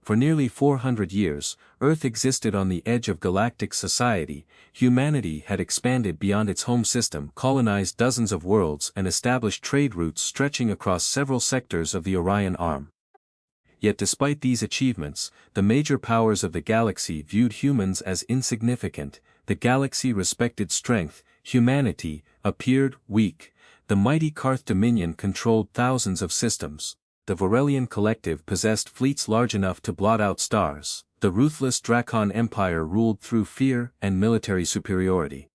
For nearly 400 years, Earth existed on the edge of galactic society. Humanity had expanded beyond its home system, colonized dozens of worlds, and established trade routes stretching across several sectors of the Orion Arm. Yet despite these achievements, the major powers of the galaxy viewed humans as insignificant. The galaxy respected strength. Humanity appeared weak. The mighty Karth Dominion controlled thousands of systems. The Vorelian Collective possessed fleets large enough to blot out stars. The ruthless Drakon Empire ruled through fear and military superiority.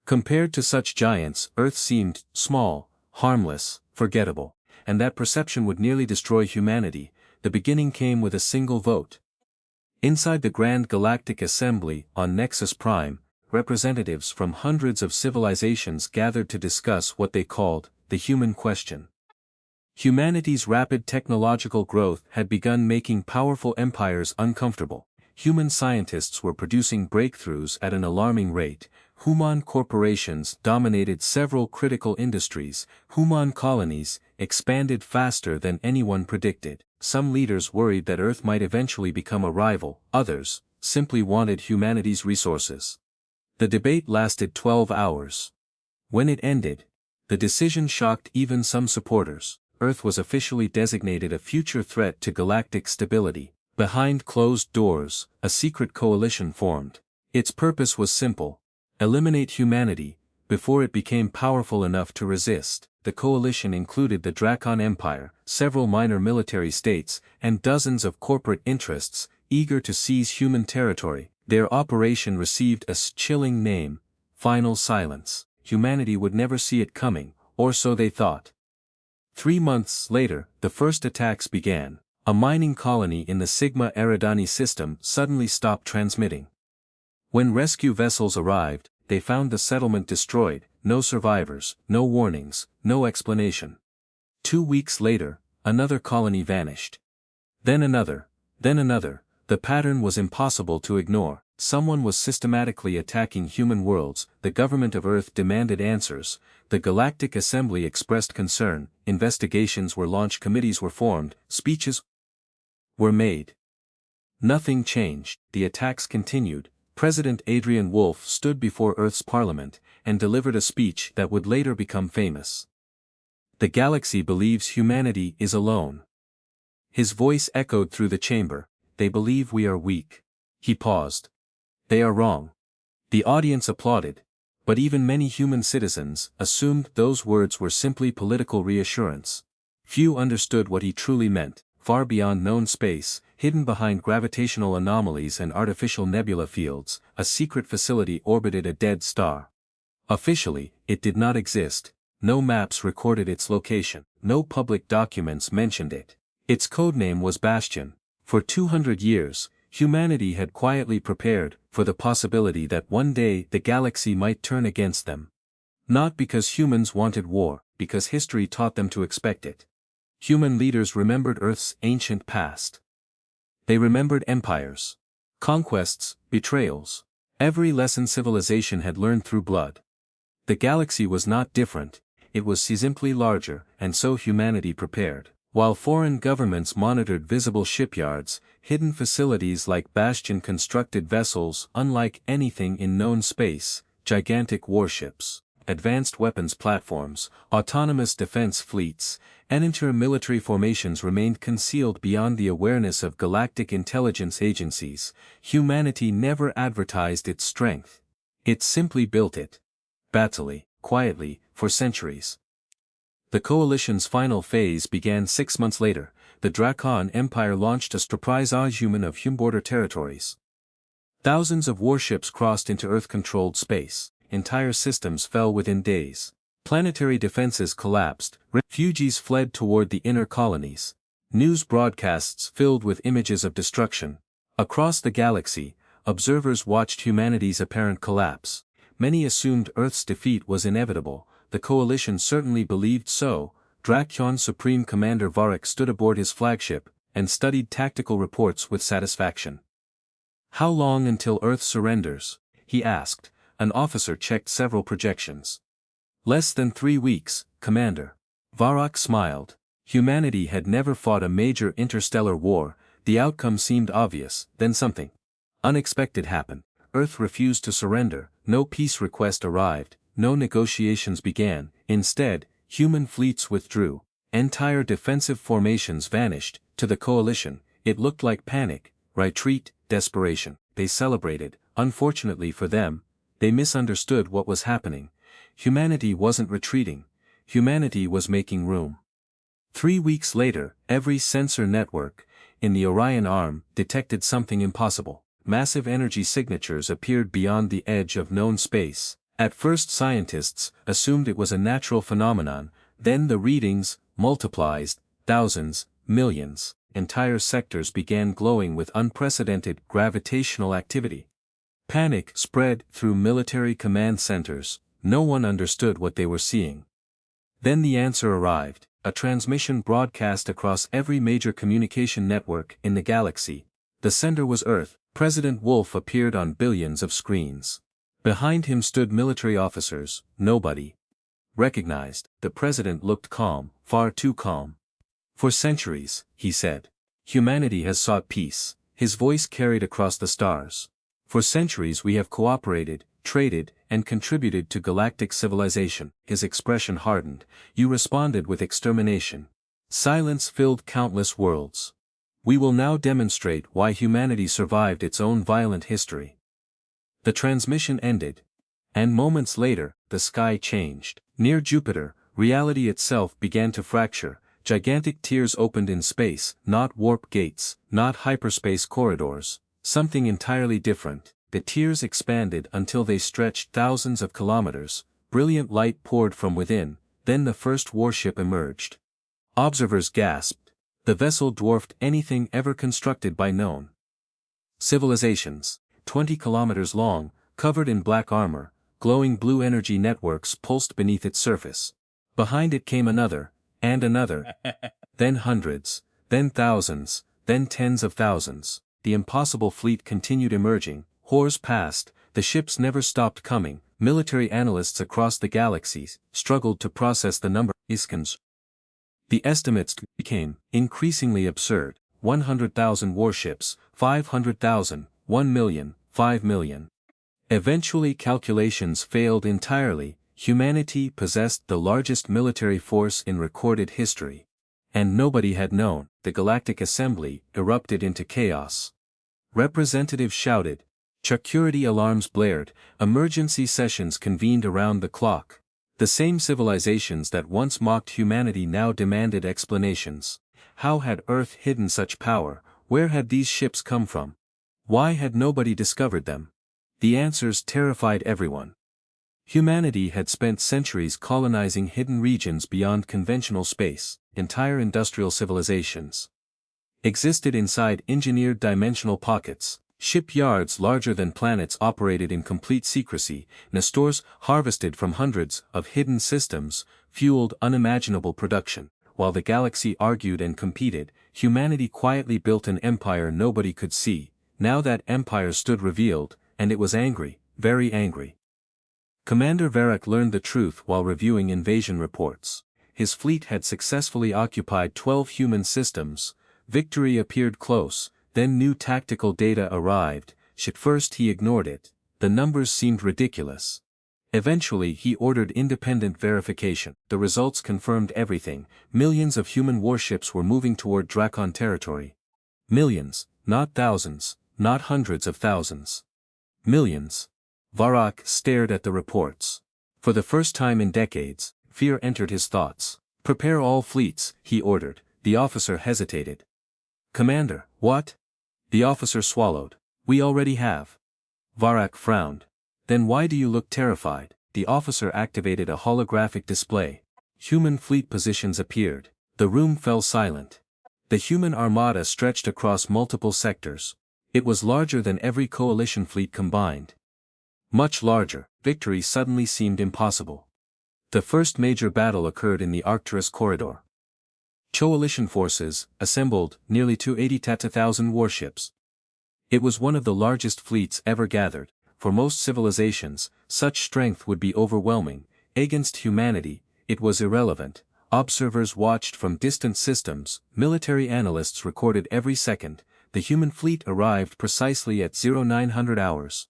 Compared to such giants, Earth seemed small, harmless, forgettable. And that perception would nearly destroy humanity. The beginning came with a single vote. Inside the Grand Galactic Assembly on Nexus Prime, representatives from hundreds of civilizations gathered to discuss what they called the human question. Humanity's rapid technological growth had begun making powerful empires uncomfortable. Human scientists were producing breakthroughs at an alarming rate. Human corporations dominated several critical industries. Human colonies expanded faster than anyone predicted. Some leaders worried that Earth might eventually become a rival. Others simply wanted humanity's resources. The debate lasted 12 hours. When it ended, the decision shocked even some supporters. Earth was officially designated a future threat to galactic stability. Behind closed doors, a secret coalition formed. Its purpose was simple: eliminate humanity, before it became powerful enough to resist. The coalition included the Drakon Empire, several minor military states, and dozens of corporate interests, eager to seize human territory. Their operation received a chilling name: Final Silence. Humanity would never see it coming, or so they thought. 3 months later, the first attacks began. A mining colony in the Sigma Eridani system suddenly stopped transmitting. When rescue vessels arrived, they found the settlement destroyed. No survivors, no warnings, no explanation. 2 weeks later, another colony vanished. Then another, then another. The pattern was impossible to ignore. Someone was systematically attacking human worlds. The government of Earth demanded answers. The Galactic Assembly expressed concern. Investigations were launched, committees were formed, speeches were made. Nothing changed. The attacks continued. President Adrian Wolfe stood before Earth's parliament and delivered a speech that would later become famous. The galaxy believes humanity is alone. His voice echoed through the chamber. They believe we are weak. He paused. They are wrong. The audience applauded. But even many human citizens assumed those words were simply political reassurance. Few understood what he truly meant. Far beyond known space, hidden behind gravitational anomalies and artificial nebula fields, a secret facility orbited a dead star. Officially, it did not exist. No maps recorded its location. No public documents mentioned it. Its codename was Bastion. For 200 years, humanity had quietly prepared for the possibility that one day the galaxy might turn against them. Not because humans wanted war, because history taught them to expect it. Human leaders remembered Earth's ancient past. They remembered empires, conquests, betrayals. Every lesson civilization had learned through blood. The galaxy was not different, it was simply larger, and so humanity prepared. While foreign governments monitored visible shipyards, hidden facilities like Bastion constructed vessels unlike anything in known space, gigantic warships, advanced weapons platforms, autonomous defense fleets, and inter-military formations remained concealed beyond the awareness of galactic intelligence agencies. Humanity never advertised its strength. It simply built it. Battlely, quietly, for centuries. The coalition's final phase began 6 months later. The Drakon Empire launched a surprise invasion of border territories. Thousands of warships crossed into Earth-controlled space. Entire systems fell within days. Planetary defenses collapsed. Refugees fled toward the inner colonies. News broadcasts filled with images of destruction. Across the galaxy, observers watched humanity's apparent collapse. Many assumed Earth's defeat was inevitable. The coalition certainly believed so. Drakon Supreme Commander Varric stood aboard his flagship and studied tactical reports with satisfaction. "How long until Earth surrenders?" he asked. An officer checked several projections. "Less than 3 weeks, Commander." Varric smiled. Humanity had never fought a major interstellar war. The outcome seemed obvious, then something unexpected happened. Earth refused to surrender, no peace request arrived, no negotiations began, instead, human fleets withdrew. Entire defensive formations vanished. To the coalition, it looked like panic, retreat, desperation. They celebrated. Unfortunately for them, they misunderstood what was happening. Humanity wasn't retreating. Humanity was making room. 3 weeks later, every sensor network, in the Orion arm, detected something impossible. Massive energy signatures appeared beyond the edge of known space. At first scientists assumed it was a natural phenomenon, then the readings multiplied, thousands, millions. Entire sectors began glowing with unprecedented gravitational activity. Panic spread through military command centers. No one understood what they were seeing. Then the answer arrived, a transmission broadcast across every major communication network in the galaxy. The sender was Earth. President Wolfe appeared on billions of screens. Behind him stood military officers. Nobody recognized. The president looked calm, far too calm. For centuries, he said, humanity has sought peace. His voice carried across the stars. For centuries we have cooperated, traded, and contributed to galactic civilization. His expression hardened. You responded with extermination. Silence filled countless worlds. We will now demonstrate why humanity survived its own violent history. The transmission ended. And moments later, the sky changed. Near Jupiter, reality itself began to fracture. Gigantic tears opened in space, not warp gates, not hyperspace corridors. Something entirely different. The tears expanded until they stretched thousands of kilometers. Brilliant light poured from within. Then the first warship emerged. Observers gasped. The vessel dwarfed anything ever constructed by known civilizations. 20 kilometers long, covered in black armor, glowing blue energy networks pulsed beneath its surface. Behind it came another, and another. Then hundreds, then thousands, then tens of thousands. The impossible fleet continued emerging. Horrors passed, the ships never stopped coming. Military analysts across the galaxies struggled to process the number. Iskans. The estimates became increasingly absurd. 100,000 warships, 500,000, 1 million, 5 million. Eventually calculations failed entirely. Humanity possessed the largest military force in recorded history. And nobody had known. The Galactic Assembly erupted into chaos. Representatives shouted. Security alarms blared. Emergency sessions convened around the clock. The same civilizations that once mocked humanity now demanded explanations. How had Earth hidden such power? Where had these ships come from? Why had nobody discovered them? The answers terrified everyone. Humanity had spent centuries colonizing hidden regions beyond conventional space. Entire industrial civilizations existed inside engineered dimensional pockets. Shipyards larger than planets operated in complete secrecy. Stores harvested from hundreds of hidden systems fueled unimaginable production. While the galaxy argued and competed, humanity quietly built an empire nobody could see. Now that empire stood revealed, and it was angry, very angry. Commander Varric learned the truth while reviewing invasion reports. His fleet had successfully occupied 12 human systems. Victory appeared close. Then new tactical data arrived. At first he ignored it. The numbers seemed ridiculous. Eventually he ordered independent verification. The results confirmed everything. Millions of human warships were moving toward Drakon territory. Millions, not thousands, not hundreds of thousands. Millions. Varric stared at the reports. For the first time in decades, fear entered his thoughts. Prepare all fleets, he ordered. The officer hesitated. Commander, what? The officer swallowed. We already have. Varric frowned. Then why do you look terrified? The officer activated a holographic display. Human fleet positions appeared. The room fell silent. The human armada stretched across multiple sectors. It was larger than every coalition fleet combined. Much larger. Victory suddenly seemed impossible. The first major battle occurred in the Arcturus corridor. Coalition forces assembled nearly 280,000 warships. It was one of the largest fleets ever gathered. For most civilizations, such strength would be overwhelming. Against humanity, it was irrelevant. Observers watched from distant systems. Military analysts recorded every second. the human fleet arrived precisely at 0900 hours.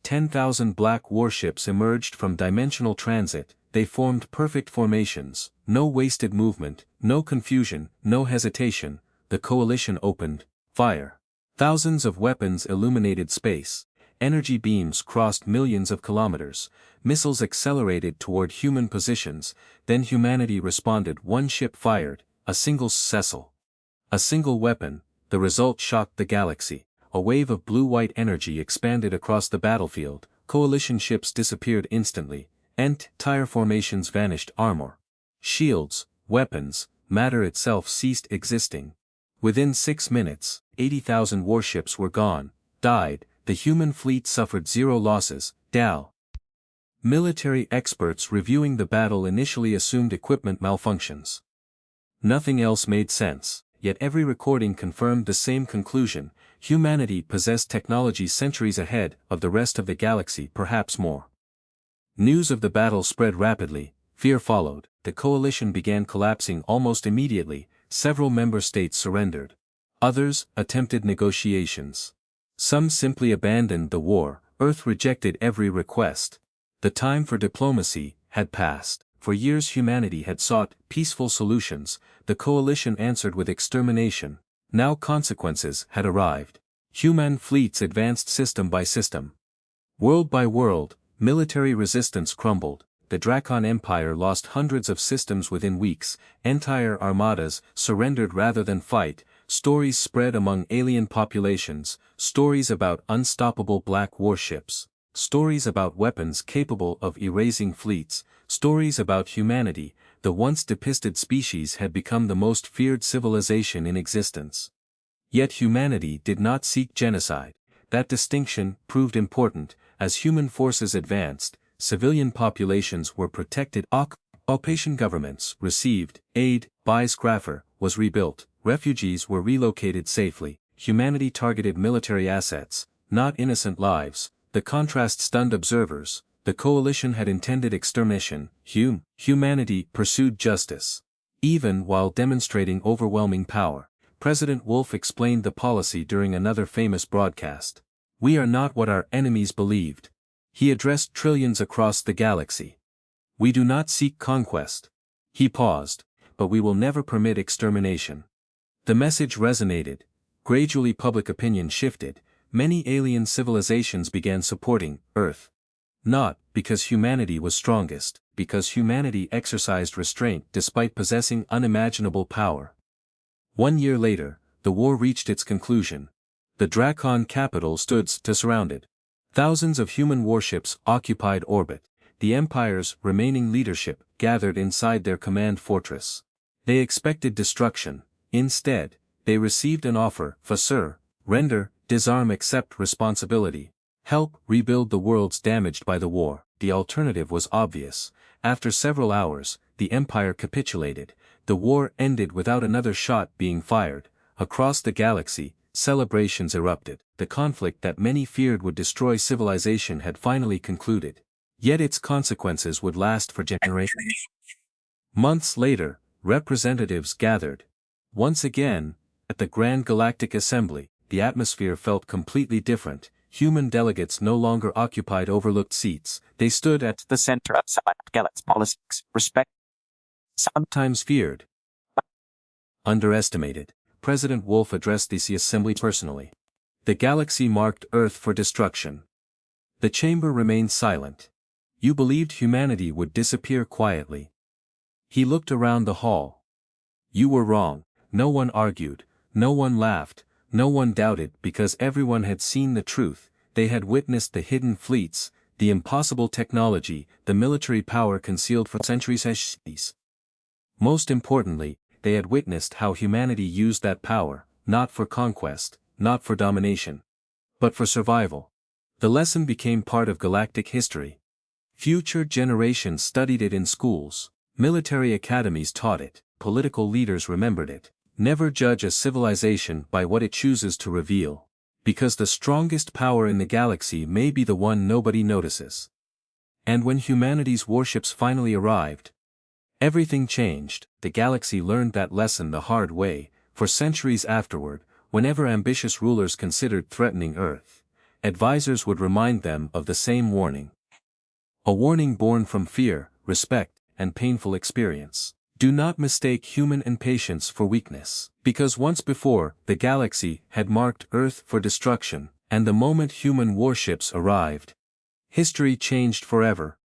10,000 black warships emerged from dimensional transit. They formed perfect formations, no wasted movement, no confusion, no hesitation. The coalition opened fire. Thousands of weapons illuminated space. Energy beams crossed millions of kilometers. Missiles accelerated toward human positions. Then humanity responded. One ship fired, a single Cecil. A single weapon. The result shocked the galaxy. A wave of blue-white energy expanded across the battlefield. Coalition ships disappeared instantly. Entire formations vanished. Armor, shields, weapons, matter itself ceased existing. Within 6 minutes, 80,000 warships were gone, died. The human fleet suffered 0 losses. DAL. Military experts reviewing the battle initially assumed equipment malfunctions. Nothing else made sense, yet every recording confirmed the same conclusion. Humanity possessed technology centuries ahead of the rest of the galaxy, perhaps more. News of the battle spread rapidly. Fear followed. The coalition began collapsing almost immediately. Several member states surrendered. Others attempted negotiations. Some simply abandoned the war. Earth rejected every request. The time for diplomacy had passed. For years humanity had sought peaceful solutions. The coalition answered with extermination. Now consequences had arrived. Human fleets advanced system by system. World by world, military resistance crumbled. The Drakon Empire lost hundreds of systems within weeks. Entire armadas surrendered rather than fight. Stories spread among alien populations. Stories about unstoppable black warships. Stories about weapons capable of erasing fleets. Stories about humanity. The once depisted species had become the most feared civilization in existence. Yet humanity did not seek genocide. That distinction proved important. As human forces advanced, civilian populations were protected. Occupation governments received aid. Skyscraper was rebuilt. Refugees were relocated safely. Humanity targeted military assets, not innocent lives. The contrast stunned observers. The coalition had intended extermination. Humanity pursued justice. Even while demonstrating overwhelming power, President Wolfe explained the policy during another famous broadcast. We are not what our enemies believed. He addressed trillions across the galaxy. We do not seek conquest. He paused, but we will never permit extermination. The message resonated. Gradually public opinion shifted. Many alien civilizations began supporting Earth. Not because humanity was strongest, because humanity exercised restraint despite possessing unimaginable power. 1 year later, the war reached its conclusion. The Drakon capital stood surrounded. Thousands of human warships occupied orbit. The Empire's remaining leadership gathered inside their command fortress. They expected destruction. Instead, they received an offer: surrender, disarm, accept responsibility. Help rebuild the worlds damaged by the war. The alternative was obvious. After several hours, the Empire capitulated. The war ended without another shot being fired. Across the galaxy, celebrations erupted. The conflict that many feared would destroy civilization had finally concluded. Yet its consequences would last for generations. Months later, representatives gathered. Once again, at the Grand Galactic Assembly, the atmosphere felt completely different. Human delegates no longer occupied overlooked seats. They stood at the center of Galactic politics, respect, sometimes feared, underestimated. President Wolfe addressed the assembly personally. The galaxy marked Earth for destruction. The chamber remained silent. You believed humanity would disappear quietly. He looked around the hall. You were wrong. No one argued, no one laughed, no one doubted, because everyone had seen the truth. They had witnessed the hidden fleets, the impossible technology, the military power concealed for centuries. Most importantly, they had witnessed how humanity used that power, not for conquest, not for domination, but for survival. The lesson became part of galactic history. Future generations studied it in schools, military academies taught it, political leaders remembered it. Never judge a civilization by what it chooses to reveal, because the strongest power in the galaxy may be the one nobody notices. And when humanity's warships finally arrived, everything changed. The galaxy learned that lesson the hard way. For centuries afterward, whenever ambitious rulers considered threatening Earth, advisors would remind them of the same warning. A warning born from fear, respect, and painful experience. Do not mistake human impatience for weakness. Because once before, the galaxy had marked Earth for destruction, and the moment human warships arrived, history changed forever.